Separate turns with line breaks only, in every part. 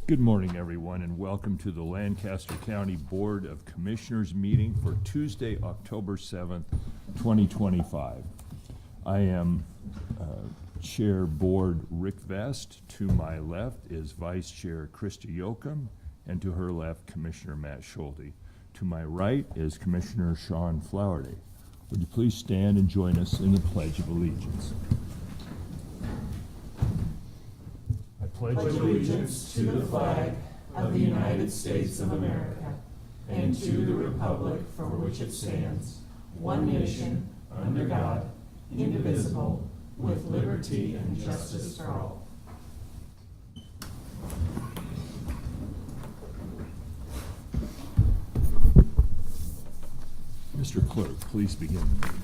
Good morning, everyone, and welcome to the Lancaster County Board of Commissioners meeting for Tuesday, October 7th, 2025. I am Chair Board Rick Vest. To my left is Vice Chair Krista Yoakum, and to her left, Commissioner Matt Schulte. To my right is Commissioner Sean Flowerday. Would you please stand and join us in the Pledge of Allegiance? I pledge
allegiance to the flag of the United States of America and to the republic for which it stands, one nation, under God, indivisible, with liberty and justice for all.
Mr. Clerk, please begin the meeting.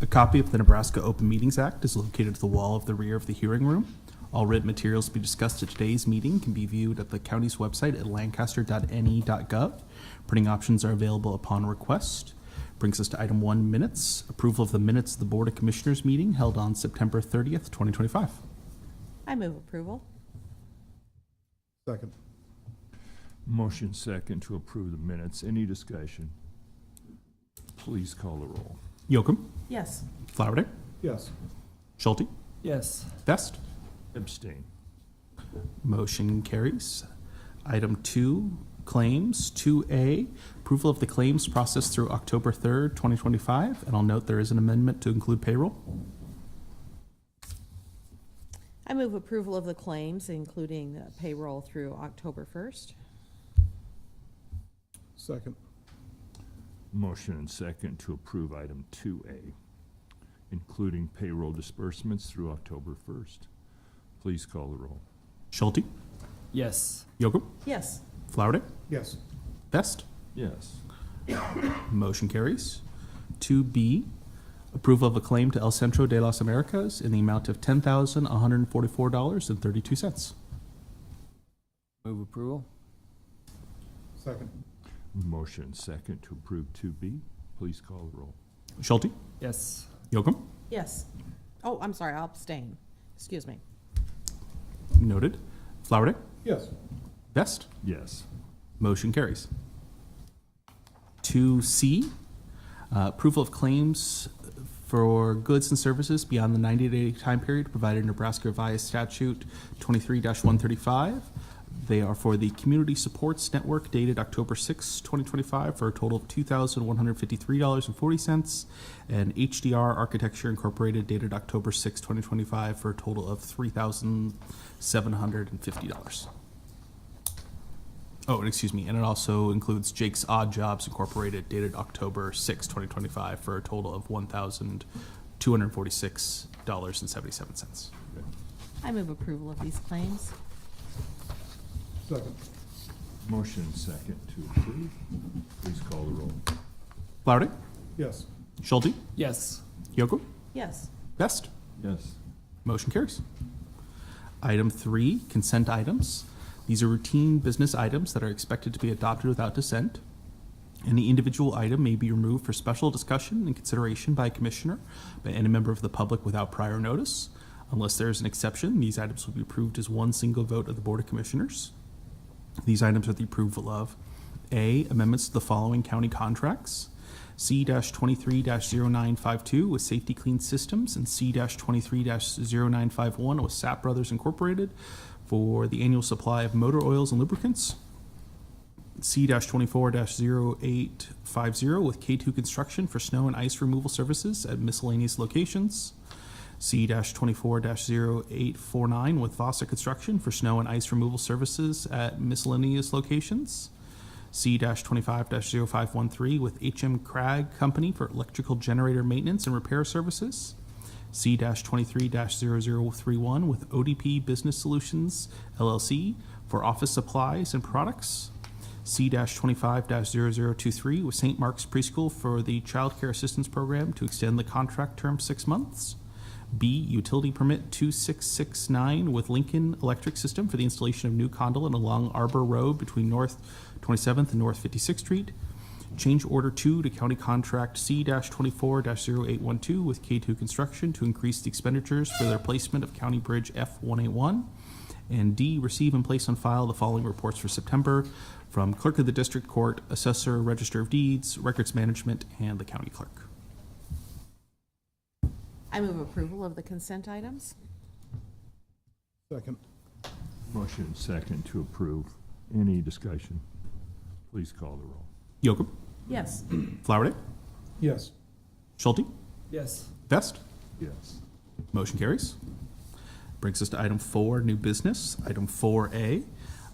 A copy of the Nebraska Open Meetings Act is located at the wall of the rear of the hearing room. All written materials to be discussed at today's meeting can be viewed at the county's website at lancaster.ne.gov. Printing options are available upon request. Brings us to item 1, minutes. Approval of the minutes of the Board of Commissioners meeting held on September 30th, 2025.
I move approval.
Second.
Motion second to approve the minutes. Any discussion? Please call the roll.
Yoakum,
Yes.
Flowerday,
Yes.
Schulte,
Yes.
Vest.
Abstain.
Motion carries. Item 2, claims. 2A, approval of the claims processed through October 3rd, 2025. And I'll note there is an amendment to include payroll.
I move approval of the claims, including payroll through October 1st.
Second.
Motion and second to approve item 2A, including payroll disbursements through October 1st. Please call the roll.
Schulte,
Yes.
Yoakum,
Yes.
Flowerday,
Yes.
Vest.
Yes.
Motion carries. 2B, approval of a claim to El Centro de las Americas in the amount of $10,144.32.
Move approval. Second.
Motion second to approve 2B. Please call the roll.
Schulte,
Yes.
Yoakum,
Yes. Oh, I'm sorry, I'll abstain. Excuse me.
noted. Flowerday,
Yes.
Vest.
Yes.
Motion carries. 2C, approval of claims for goods and services beyond the 90-day time period provided in Nebraska Revised Statute 23-135. They are for the Community Supports Network dated October 6, 2025 for a total of $2,153.40, and HDR Architecture Incorporated dated October 6, 2025 for a total of $3,750. Oh, and excuse me, and it also includes Jake's Odd Jobs Incorporated dated October 6, 2025 for a total of $1,246.77.
I move approval of these claims.
Second.
Motion second to approve. Please call the roll.
Flowerday,
Yes.
Schulte,
Yes.
Yoakum,
Yes.
Vest.
Yes.
Motion carries. Item 3, consent items. These are routine business items that are expected to be adopted without dissent. Any individual item may be removed for special discussion and consideration by a commissioner, by any member of the public without prior notice. Unless there is an exception, these items will be approved as one single vote of the Board of Commissioners. These items are the approval of A, amendments to the following county contracts: C-23-0952 with Safety Clean Systems and C-23-0951 with Sapp Brothers Incorporated for the annual supply of motor oils and lubricants. C-24-0850 with K2 Construction for snow and ice removal services at miscellaneous locations. C-24-0849 with Vasa Construction for snow and ice removal services at miscellaneous locations. C-25-0513 with HM Cragg Company for electrical generator maintenance and repair services. C-23-0031 with ODP Business Solutions, LLC for office supplies and products. C-25-0023 with St. Mark's Preschool for the Child Care Assistance Program to extend the contract term 6 months. B, utility permit 2669 with Lincoln Electric System for the installation of new conduit along Arbor Road between North 27th and North 56th Street. Change order 2 to county contract C-24-0812 with K2 Construction to increase the expenditures for the replacement of County Bridge F-181. And D, receive and place on file the following reports for September from Clerk of the District Court, Assessor, Register of Deeds, Records Management, and the County Clerk.
I move approval of the consent items.
Second.
Motion second to approve. Any discussion? Please call the roll.
Yocum,
Yes.
Flowerday,
Yes.
Schulte,
Yes.
Vest.
Yes.
Motion carries. Brings us to item 4, new business. Item 4A,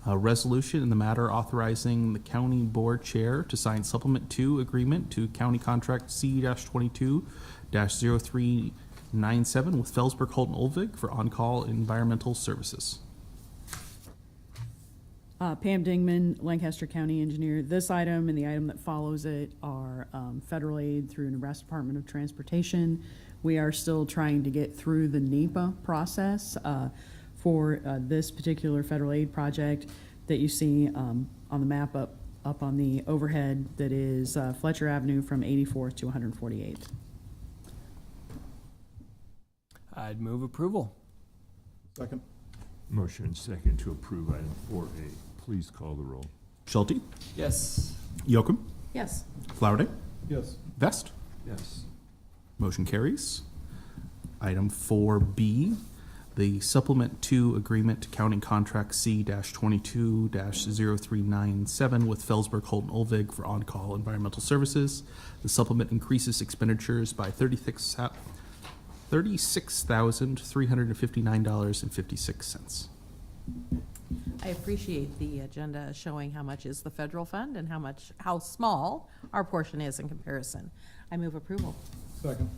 a resolution in the matter authorizing the county board chair to sign supplement 2 agreement to county contract C-22-0397 with Felsberg Holton Olvig for on-call environmental services.
Pam Dingman, Lancaster County Engineer. This item and the item that follows it are federal aid through Nebraska Department of Transportation. We are still trying to get through the NEPA process for this particular federal aid project that you see on the map up on the overhead, that is Fletcher Avenue from 84th to 148th.
I'd move approval.
Second.
Motion second to approve item 4A. Please call the roll.
Schulte,
Yes.
Yocum,
Yes.
Flowerday,
Yes.
Vest.
Yes.
Motion carries. Item 4B, the supplement 2 agreement to county contract C-22-0397 with Felsberg Holton Olvig for on-call environmental services. The supplement increases expenditures by $36,359.56.
I appreciate the agenda showing how much is the federal fund and how small our portion is in comparison. I move approval.
Second.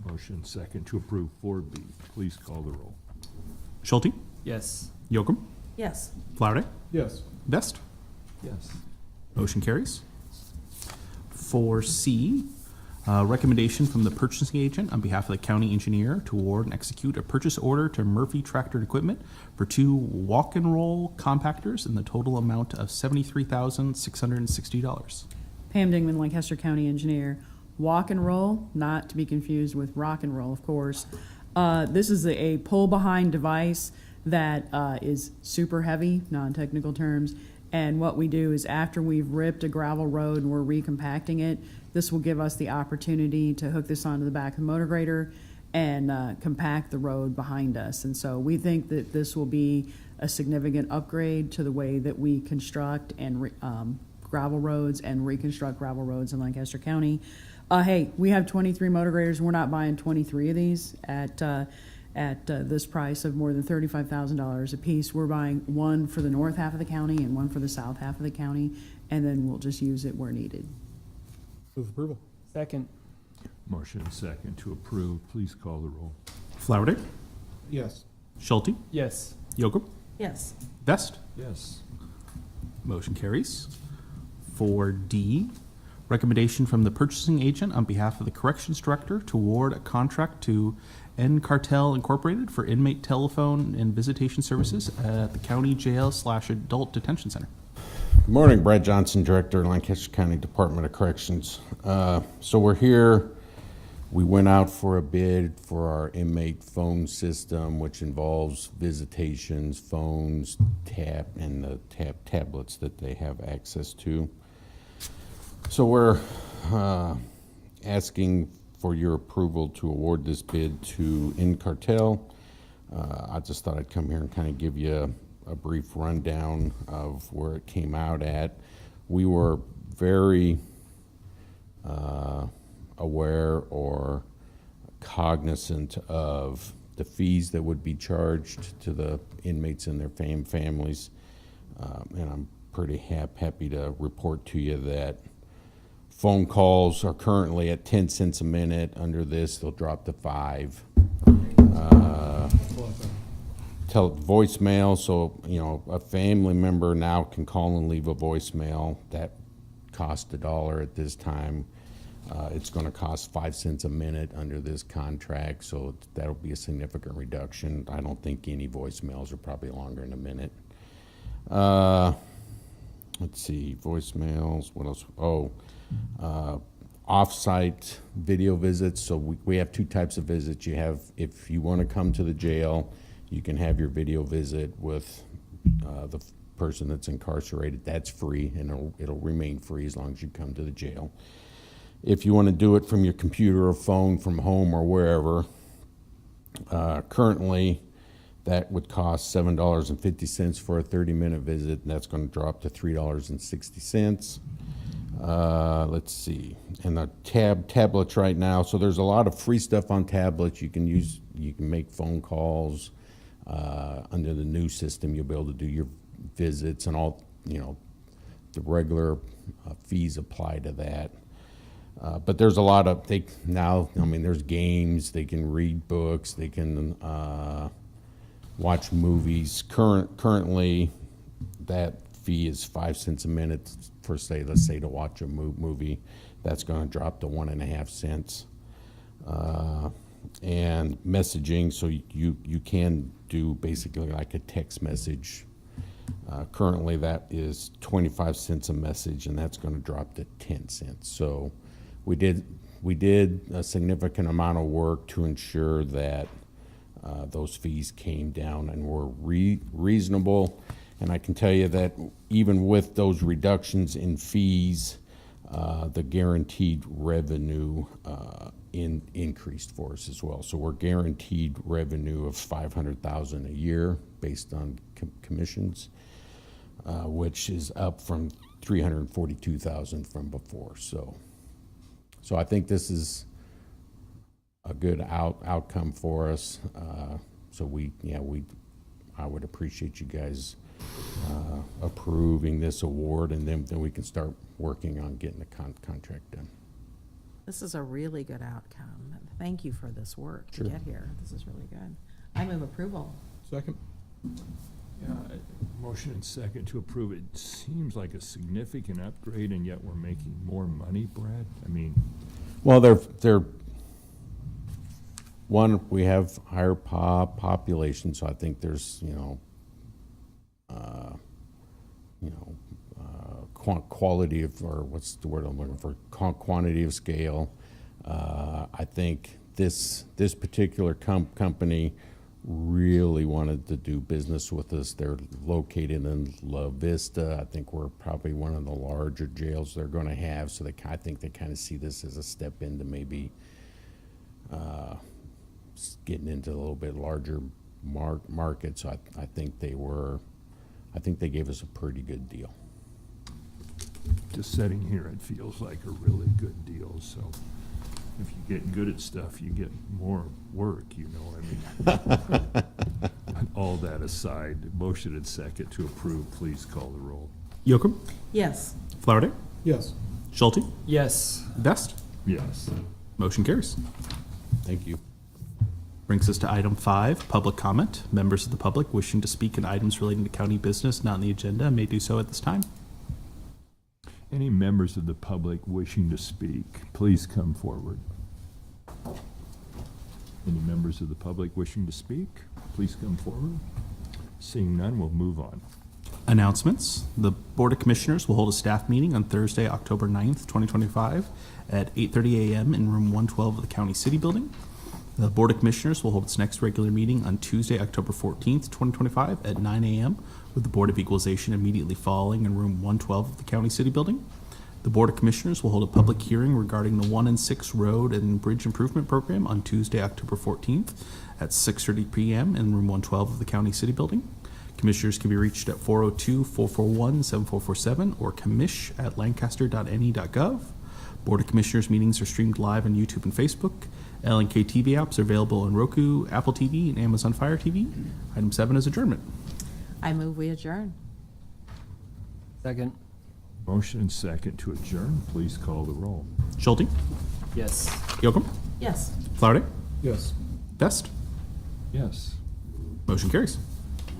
Motion second to approve 4B. Please call the roll.
Schulte,
Yes.
Yocum,
Yes.
Flowerday,
Yes.
Vest.
Yes.
Motion carries. 4C, recommendation from the purchasing agent on behalf of the county engineer to award and execute a purchase order to Murphy Tractor and Equipment for 2 walk-and-roll compactors in the total amount of $73,660.
Pam Dingman, Lancaster County Engineer. Walk and roll, not to be confused with rock and roll, of course. This is a pull-behind device that is super heavy, non-technical terms. And what we do is after we've ripped a gravel road and we're recompacting it, this will give us the opportunity to hook this onto the back of the motor grader and compact the road behind us. And so we think that this will be a significant upgrade to the way that we construct and gravel roads and reconstruct gravel roads in Lancaster County. Hey, we have 23 motor graders. We're not buying 23 of these at this price of more than $35,000 a piece. We're buying one for the north half of the county and one for the south half of the county, and then we'll just use it where needed.
Move approval.
Second.
Motion second to approve. Please call the roll.
Flowerday,
Yes.
Schulte,
Yes.
Yocum,
Yes.
Vest.
Yes.
Motion carries. 4D, recommendation from the purchasing agent on behalf of the corrections director to award a contract to N Cartel Incorporated for inmate telephone and visitation services at the county jail/adult detention center.
Good morning, Brad Johnson, Director, Lancaster County Department of Corrections. So we're here. We went out for a bid for our inmate phone system, which involves visitations, phones, and the tablets that they have access to. So we're asking for your approval to award this bid to InCartel. I just thought I'd come here and kind of give you a brief rundown of where it came out at. We were very aware or cognizant of the fees that would be charged to the inmates and their families. And I'm pretty happy to report to you that phone calls are currently at 10 cents a minute. Under this, they'll drop to 5. Voicemail, so a family member now can call and leave a voicemail. That cost $1 at this time. It's going to cost 5 cents a minute under this contract, so that'll be a significant reduction. I don't think any voicemails are probably longer than a minute. Let's see, voicemails, what else? Off-site video visits. So we have 2 types of visits. You have, if you want to come to the jail You can have your video visit with the person that's incarcerated. That's free, and it'll remain free as long as you come to the jail. If you want to do it from your computer or phone from home or wherever, currently that would cost $7.50 for a 30-minute visit, and that's going to drop to $3.60. Let's see, and the tablets right now, so there's a lot of free stuff on tablets. You can make phone calls. Under the new system, you'll be able to do your visits, and all, the regular fees apply to that. But there's a lot of, there's games, they can read books, they can watch movies. Currently, that fee is 5 cents a minute for, let's say to watch a movie. That's going to drop to 1.5 cents. And messaging, so you can do basically like a text message. Currently, that is 25 cents a message, and that's going to drop to 10 cents. So we did a significant amount of work to ensure that those fees came down and were reasonable. And I can tell you that even with those reductions in fees, the guaranteed revenue increased for us as well. So we're guaranteed revenue of $500,000 a year based on commissions, which is up from $342,000 from before. So I think this is a good outcome for us. I would appreciate you guys approving this award, and then we can start working on getting the contract done.
This is a really good outcome. Thank you for this work to
Sure.
get here. This is really good. I move approval.
Second?
Yeah, motion and second to approve. It seems like a significant upgrade, and yet we're making more money, Brad. I mean,
Well, they're one, we have higher population, so I think there's quality of, or what's the word I'm looking for, quantity of scale. I think this particular company really wanted to do business with us. They're located in La Vista. I think we're probably one of the larger jails they're going to have, so I think they kind of see this as a step into maybe getting into a little bit larger market. So I think they gave us a pretty good deal.
just sitting here, it feels like a really good deal. So if you get good at stuff, you get more work, I mean. All that aside, motion and second to approve. Please call the roll.
Yocum,
Yes.
Flowerday,
Yes.
Schulte,
Yes.
Best.
Yes.
Motion carries.
Thank you.
Brings us to item 5, public comment. Members of the public wishing to speak on items relating to county business not on the agenda may do so at this time.
Any members of the public wishing to speak, please come forward. Any members of the public wishing to speak, please come forward. Seeing none, we'll move on.
Announcements. The Board of Commissioners will hold a staff meeting on Thursday, October 9th, 2025 at 8:30 a.m. in room 112 of the County City Building. The Board of Commissioners will hold its next regular meeting on Tuesday, October 14th, 2025 at 9 a.m. with the Board of Equalization immediately following in room 112 of the County City Building. The Board of Commissioners will hold a public hearing regarding the 1 and 6 Road and Bridge Improvement Program on Tuesday, October 14th at 6:30 p.m. in room 112 of the County City Building. Commissioners can be reached at 402-441-7447 or commish@lancaster.ne.gov. Board of Commissioners meetings are streamed live on YouTube and Facebook. L&K TV apps are available on Roku, Apple TV, and Amazon Fire TV. Item 7 is adjournment.
I move we adjourn.
Second.
Motion and second to adjourn. Please call the roll.
Schulte,
Yes.
Yocum,
Yes.
Flowerday,
Yes.
Best.
Yes,
Motion carries.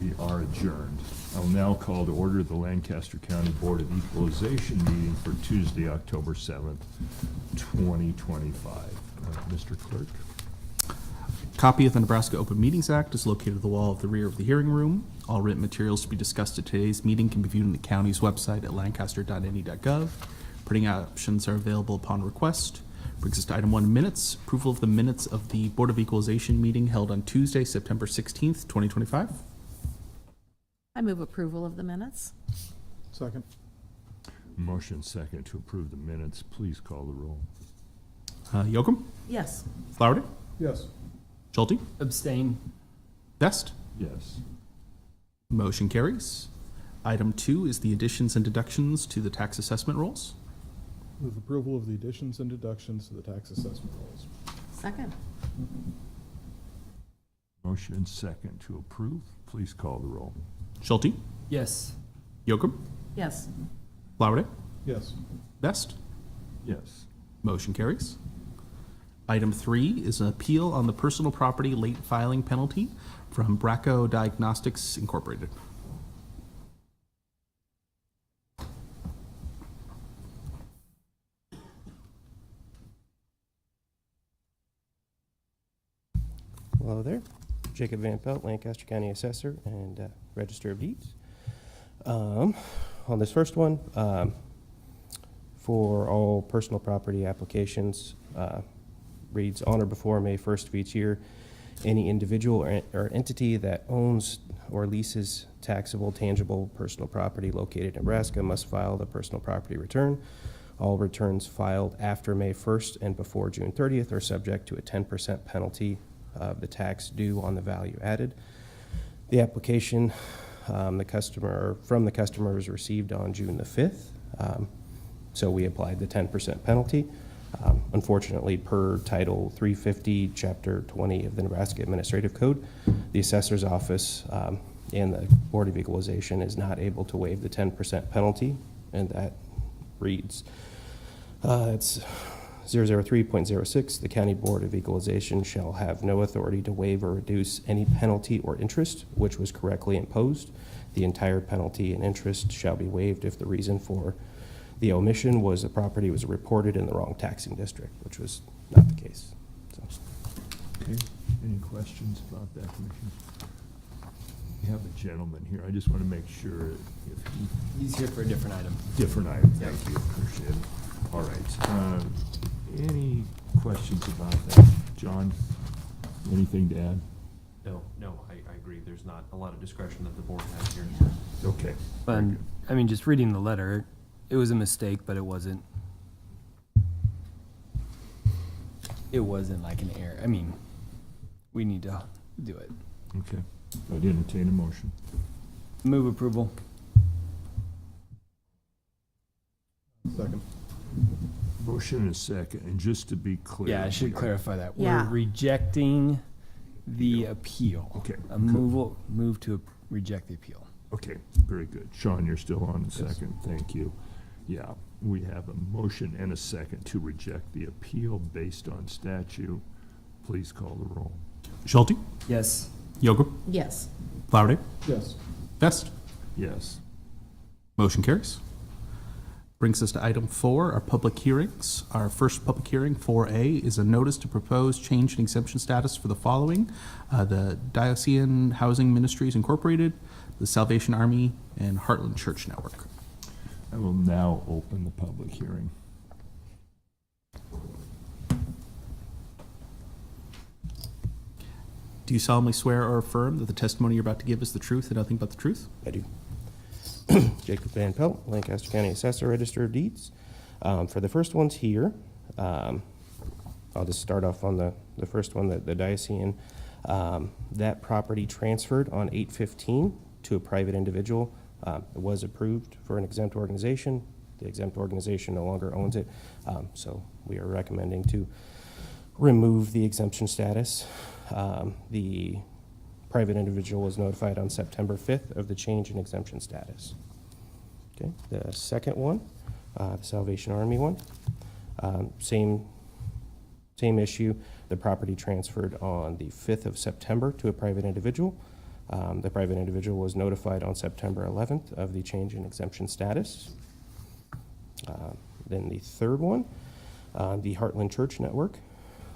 we are adjourned. I'll now call to order the Lancaster County Board of Equalization meeting for Tuesday, October 7th, 2025. Mr. Clerk?
Copy of the Nebraska Open Meetings Act is located at the wall of the rear of the hearing room. All written materials to be discussed at today's meeting can be viewed on the county's website at lancaster.ne.gov. Printing options are available upon request. Brings us to item 1, minutes. Approval of the minutes of the Board of Equalization meeting held on Tuesday, September 16th, 2025.
I move approval of the minutes.
Second.
Motion second to approve the minutes. Please call the roll.
Yocum,
Yes.
Flowerday,
Yes.
Schulte,
Abstain.
Best.
Yes.
Motion carries. Item 2 is the additions and deductions to the tax assessment rolls.
Move approval of the additions and deductions to the tax assessment rolls.
Second.
Motion second to approve. Please call the roll.
Schulte,
Yes.
Yocum,
Yes.
Flowerday,
Yes.
Best.
Yes.
Motion carries. Item 3 is an appeal on the personal property late filing penalty from Bracco Diagnostics Incorporated.
Hello there. Jacob Van Pelt, Lancaster County Assessor and Register of Deeds. On this first one, for all personal property applications, reads on or before May 1st of each year, any individual or entity that owns or leases taxable tangible personal property located in Nebraska must file the personal property return. All returns filed after May 1st and before June 30th are subject to a 10% penalty of the tax due on the value added. The application from the customer was received on June the 5th, so we applied the 10% penalty. Unfortunately, per Title 350, Chapter 20 of the Nebraska Administrative Code, the Assessor's Office and the Board of Equalization is not able to waive the 10% penalty, and that reads, it's 003.06, the County Board of Equalization shall have no authority to waive or reduce any penalty or interest which was correctly imposed. The entire penalty and interest shall be waived if the reason for the omission was the property was reported in the wrong taxing district, which was not the case. So,
Okay. Any questions about that, Commissioner? We have a gentleman here. I just want to make sure if he
He's here for a different item.
different item. Thank you. Appreciate it. All right. Any questions about that? John, anything to add?
No, I agree. There's not a lot of discretion that the board has here.
Okay.
But, I mean, just reading the letter, it was a mistake, but it wasn't like an error. I mean, we need to do it.
Okay. I'd entertain a motion.
Move approval.
Second.
Motion and a second. And just to be clear.
Yeah, I should
we are-
clarify that.
Yeah.
We're rejecting the appeal.
Okay.
A move to reject the appeal.
Okay, very good. Sean, you're still on a
Yes.
second. Thank you. Yeah, we have a motion and a second to reject the appeal based on statute. Please call the roll.
Schulte,
Yes.
Yocum,
Yes.
Flowerday,
Yes.
Best.
Yes.
Motion carries. Brings us to item 4, our public hearings. Our first public hearing, 4A, is a notice to propose change in exemption status for the following: the Diocesan Housing Ministries Incorporated, the Salvation Army, and Heartland Church Network.
I will now open the public hearing.
Do you solemnly swear or affirm that the testimony you're about to give is the truth and nothing but the truth?
I do. Jacob Van Pelt, Lancaster County Assessor, Register of Deeds. For the first ones here, I'll just start off on the first one, the Diocesan. That property transferred on 8/15 to a private individual. It was approved for an exempt organization. The exempt organization no longer owns it, so we are recommending to remove the exemption status. The private individual was notified on September 5th of the change in exemption status. Okay, the second one, the Salvation Army one, same issue. The property transferred on the 5th of September to a private individual. The private individual was notified on September 11th of the change in exemption status. Then the third one, the Heartland Church Network.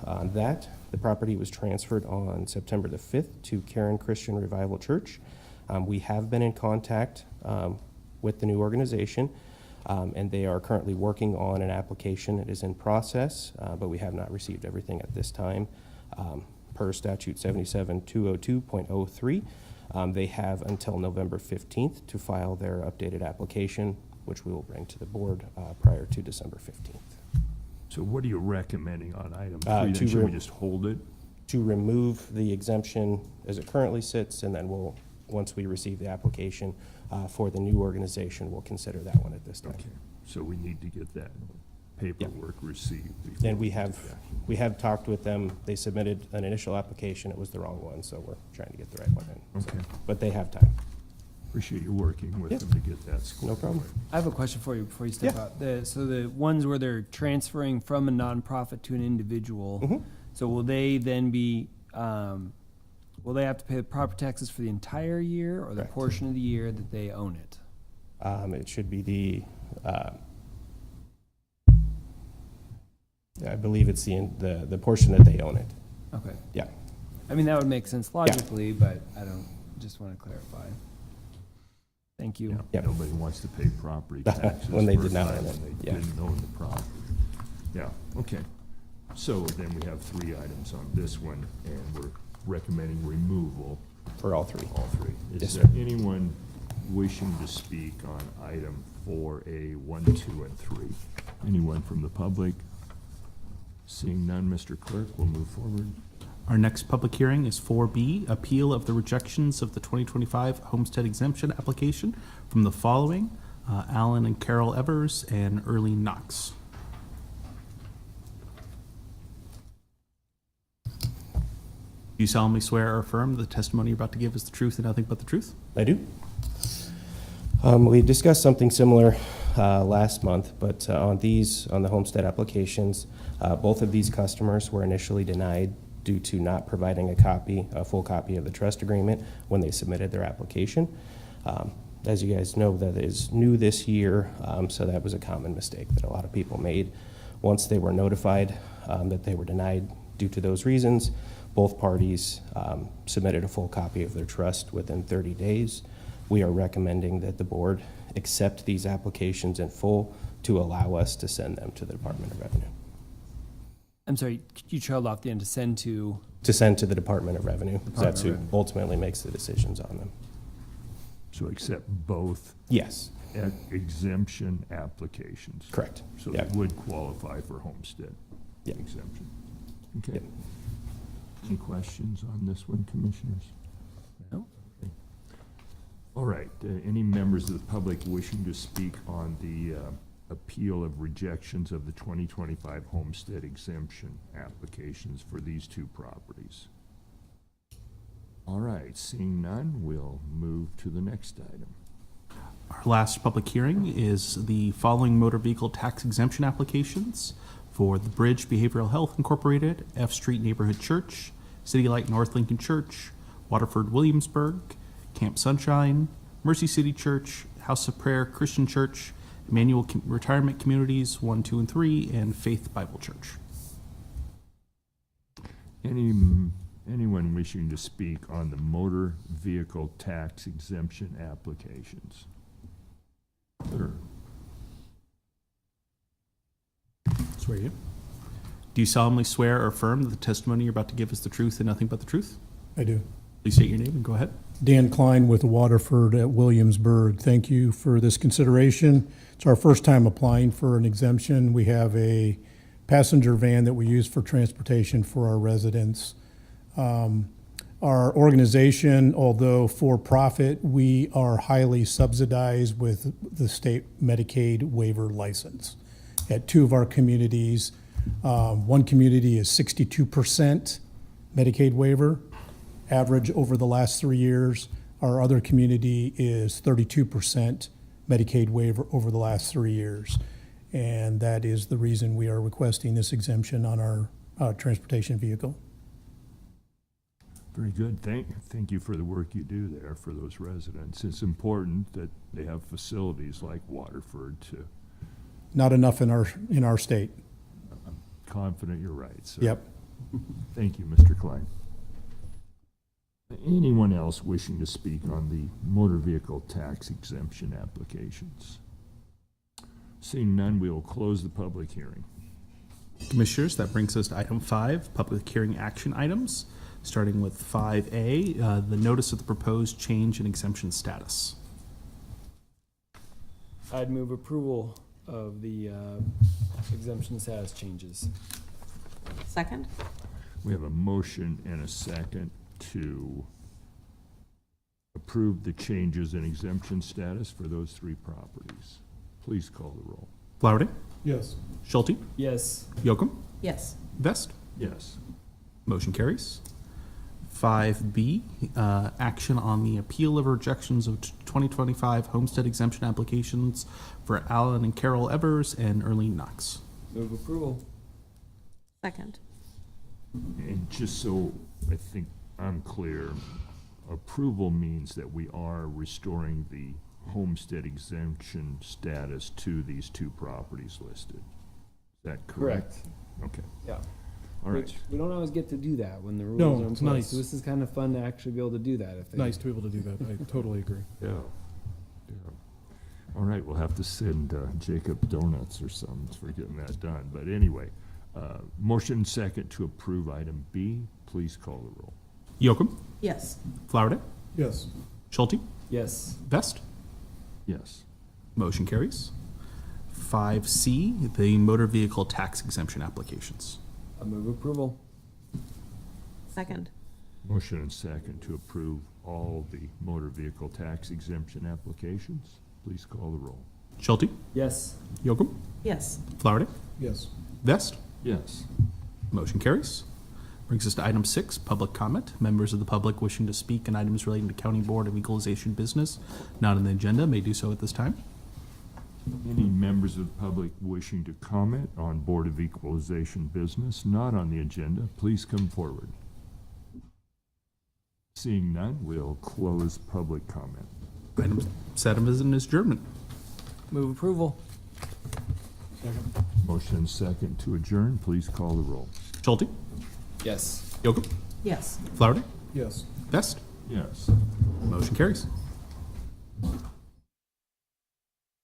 The property was transferred on September the 5th to Karen Christian Revival Church. We have been in contact with the new organization. and they are currently working on an application. It is in process, but we have not received everything at this time. Per statute 77202.03, they have until November 15th to file their updated application, which we will bring to the board prior to December 15th.
So what are you recommending on item 3?
To
Then should we
re-
just hold it?
To remove the exemption as it currently sits, and then we'll, once we receive the application for the new organization, we'll consider that one at this time.
Okay, so we need to get that paperwork received. before
And we
do
have,
that.
we have talked with them. They submitted an initial application. It was the wrong one, so we're trying to get the right one in. So,
Okay.
but they have time.
Appreciate you working with
Yeah.
them to get that squared
No problem.
away.
I have a question for you before you step
Yeah.
out. So the ones where they're transferring from a nonprofit to an individual,
Mhm.
so will they then be, will they have to pay the property taxes for the entire year or the
Correct.
portion of the year that they own it?
It should be I believe it's the portion that they own it.
Okay.
Yeah.
I mean, that would make sense logically, but I don't, just want to clarify. Thank you.
Yeah,
Yep.
nobody wants to pay property taxes.
When they
for a
did not
time
own it,
when they
yeah.
didn't own the property. Yeah, okay. So then we have 3 items on this one, and we're recommending removal,
For all three.
all 3.
Yes,
Is
sir.
there anyone wishing to speak on item 4A, 1, 2, and 3? Anyone from the public? Seeing none, Mr. Clerk, we'll move forward.
Our next public hearing is 4B, appeal of the rejections of the 2025 homestead exemption application from the following: Alan and Carol Evers and Earlene Knox. Do you solemnly swear or affirm that the testimony you're about to give is the truth and nothing but the truth?
I do. We discussed something similar last month, but on the homestead applications, both of these customers were initially denied due to not providing a full copy of the trust agreement when they submitted their application. As you guys know, that is new this year, so that was a common mistake that a lot of people made. Once they were notified that they were denied due to those reasons, both parties submitted a full copy of their trust within 30 days. We are recommending that the board accept these applications in full to allow us to send them to the Department of Revenue.
I'm sorry, you trailed off the end to send to,
To send to the Department of Revenue. That's who
Revenue.
ultimately makes the decisions on them.
So accept both
Yes,
exemption applications.
correct.
So
Yeah.
they would qualify for homestead
Yeah.
exemption. Okay.
Yep.
Any questions on this one, commissioners?
No.
Okay. All right, any members of the public wishing to speak on the appeal of rejections of the 2025 homestead exemption applications for these 2 properties? All right, seeing none, we'll move to the next item.
Our last public hearing is the following motor vehicle tax exemption applications for the Bridge Behavioral Health Incorporated, F Street Neighborhood Church, City Light North Lincoln Church, Waterford Williamsburg, Camp Sunshine, Mercy City Church, House of Prayer Christian Church, Emmanuel Retirement Communities 1, 2, and 3, and Faith Bible Church.
Anyone wishing to speak on the motor vehicle tax exemption applications? Sir.
Swear you. Do you solemnly swear or affirm that the testimony you're about to give is the truth and nothing but the truth?
I do.
Please state your name and go ahead.
Dan Klein with Waterford at Williamsburg. Thank you for this consideration. It's our first time applying for an exemption. We have a passenger van that we use for transportation for our residents. Our organization, although for-profit, we are highly subsidized with the state Medicaid waiver license. At 2 of our communities, one community is 62% Medicaid waiver, average over the last 3 years. Our other community is 32% Medicaid waiver over the last 3 years. And that is the reason we are requesting this exemption on our transportation vehicle.
Very good. Thank you for the work you do there for those residents. It's important that they have facilities like Waterford to,
Not enough in our state.
I'm confident you're right. So
Yep.
Thank you, Mr. Klein. Anyone else wishing to speak on the motor vehicle tax exemption applications? Seeing none, we will close the public hearing.
Commissioners, that brings us to item 5, public hearing action items, starting with 5A, the notice of the proposed change in exemption status.
I'd move approval of the exemption status changes.
Second?
We have a motion and a second to approve the changes in exemption status for those 3 properties. Please call the roll.
Flowerday,
Yes.
Schulte,
Yes.
Yocum,
Yes.
Vest.
Yes.
Motion carries. 5B, action on the appeal of rejections of 2025 homestead exemption applications for Alan and Carol Evers and Erlene Knox.
Move approval.
Second?
And just so I think I'm clear, approval means that we are restoring the homestead exemption status to these 2 properties listed. Is that correct? Okay,
Yeah.
all right.
Which we don't always get to do that when the rules
No,
are in
it's
place.
nice.
So this is kind of fun to actually be able to do that. If they,
Nice to be able to do that. I totally agree.
Yeah. All right, we'll have to send Jacob donuts or something for getting that done. But anyway, motion second to approve item B. Please call the roll.
Yocum,
Yes.
Flowerday,
Yes.
Schulte,
Yes.
Vest.
Yes.
Motion carries. 5C, the motor vehicle tax exemption applications.
I move approval.
Second?
Motion and second to approve all the motor vehicle tax exemption applications. Please call the roll.
Schulte,
Yes.
Yocum,
Yes.
Flowerday,
Yes.
Vest.
Yes.
Motion carries. Brings us to item 6, public comment. Members of the public wishing to speak on items relating to County Board of Equalization business not on the agenda may do so at this time.
Any members of the public wishing to comment on Board of Equalization business not on the agenda, please come forward. Seeing none, we'll close public comment.
Item 7 is an adjournment.
Move approval.
Motion and second to adjourn. Please call the roll.
Schulte,
Yes.
Yocum,
Yes.
Flowerday,
Yes.
Vest.
Yes.
Motion carries.